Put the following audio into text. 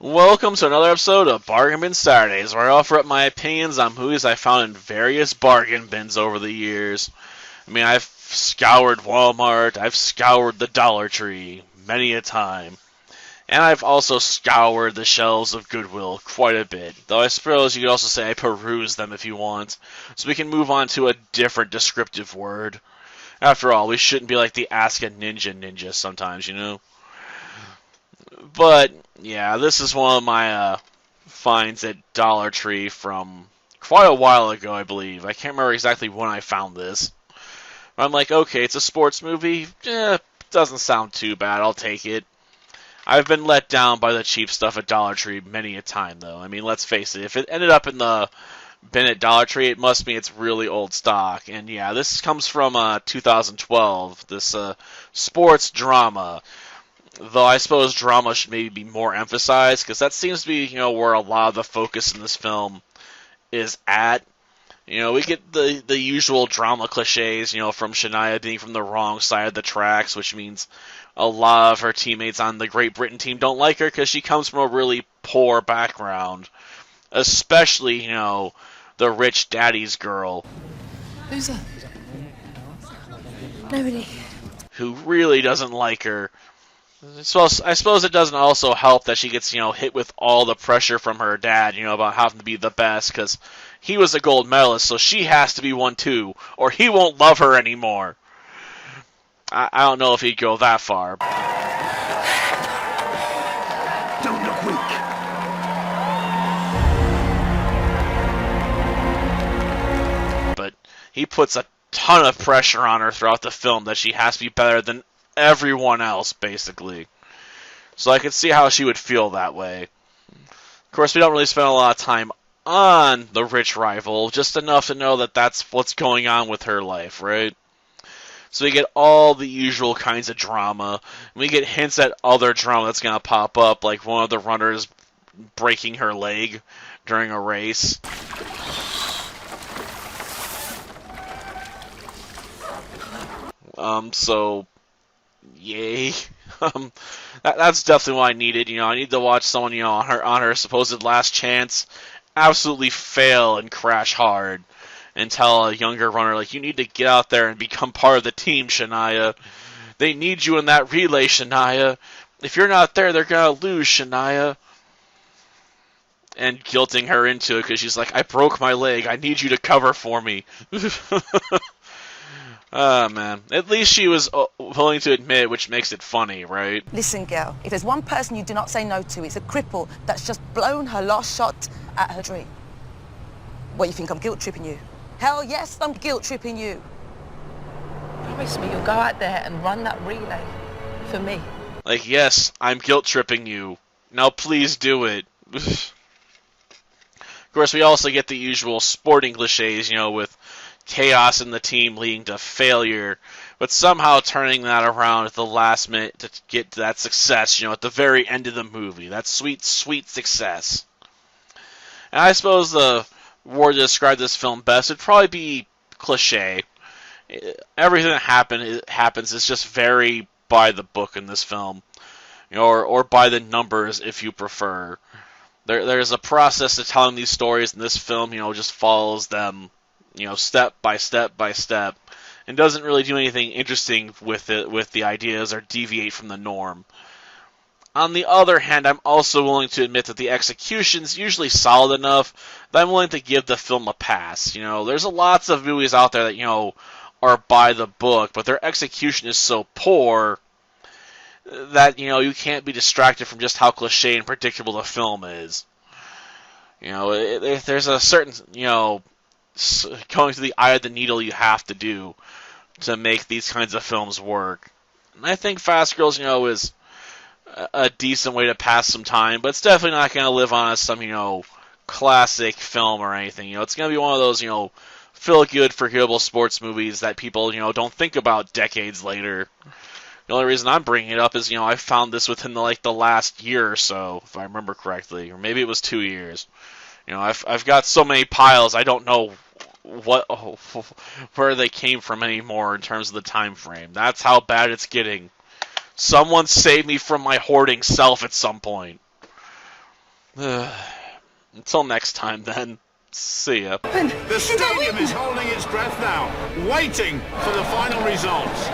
Welcome to another episode of Bargain Bin Saturdays, where I offer up my opinions on movies I found in various bargain bins over the years. I mean, I've scoured Walmart, I've scoured the Dollar Tree many a time, and I've also scoured the shelves of Goodwill quite a bit, though I suppose you could also say I perused them if you want, so we can move on to a different descriptive word. After all, we shouldn't be like the Ask a Ninja sometimes, you know? But, yeah, this is one of my finds at Dollar Tree from quite a while ago, I believe. I can't remember exactly when I found this. I'm like, okay, it's a sports movie. Doesn't sound too bad. I'll take it. I've been let down by the cheap stuff at Dollar Tree many a time, though. I mean, let's face it. If it ended up in the bin at Dollar Tree, it must mean it's really old stock. And yeah, this comes from 2012. This sports drama. Though I suppose drama should maybe be more emphasized, because that seems to be, where a lot of the focus in this film is at. We get the usual drama cliches, from Shania being from the wrong side of the tracks, which means a lot of her teammates on the Great Britain team don't like her because she comes from a really poor background. Especially, the rich daddy's girl. Who's that? Nobody. Who really doesn't like her. I suppose it doesn't also help that she gets, hit with all the pressure from her dad, about having to be the best, because he was a gold medalist, so she has to be one too, or he won't love her anymore. I don't know if he'd go that far. Don't look weak. But he puts a ton of pressure on her throughout the film that she has to be better than everyone else, basically. So I could see how she would feel that way. Of course, we don't really spend a lot of time on the rich rival, just enough to know that that's what's going on with her life, right? So we get all the usual kinds of drama. And we get hints at other drama that's going to pop up, like one of the runners breaking her leg during a race. So yay. That's definitely what I needed. I need to watch someone, on her supposed last chance, absolutely fail and crash hard, and tell a younger runner, like, you need to get out there and become part of the team, Shania. They need you in that relay, Shania. If you're not there, they're gonna lose, Shania. And guilting her into it because she's like, I broke my leg. I need you to cover for me. Ah, man. At least she was willing to admit it, which makes it funny, right? Listen, girl, if there's one person you do not say no to, it's a cripple that's just blown her last shot at her dream. What, you think I'm guilt-tripping you? Hell yes, I'm guilt-tripping you. Promise me you'll go out there and run that relay for me. Like, yes, I'm guilt-tripping you. Now please do it. Of course, we also get the usual sporting cliches, with chaos in the team leading to failure, but somehow turning that around at the last minute to get to that success, at the very end of the movie. That sweet, sweet success. And I suppose the word to describe this film best would probably be cliche. Everything that happens is just very by the book in this film, or by the numbers if you prefer. There's a process to telling these stories, and this film, just follows them, step by step by step, and doesn't really do anything interesting with the ideas or deviate from the norm. On the other hand, I'm also willing to admit that the execution's usually solid enough that I'm willing to give the film a pass. There's lots of movies out there that, are by the book, but their execution is so poor that, you can't be distracted from just how cliche and predictable the film is. There's a certain, going to the eye of the needle you have to do to make these kinds of films work. And I think Fast Girls, is a decent way to pass some time, but it's definitely not going to live on as some, classic film or anything. It's going to be one of those, feel-good, forgettable sports movies that people, don't think about decades later. The only reason I'm bringing it up is, I found this within the last year or so, if I remember correctly, or maybe it was 2 years. I've got so many piles, I don't know where they came from anymore in terms of the time frame. That's how bad it's getting. Someone save me from my hoarding self at some point. Until next time, then. See ya. The stadium is holding its breath now, waiting for the final results.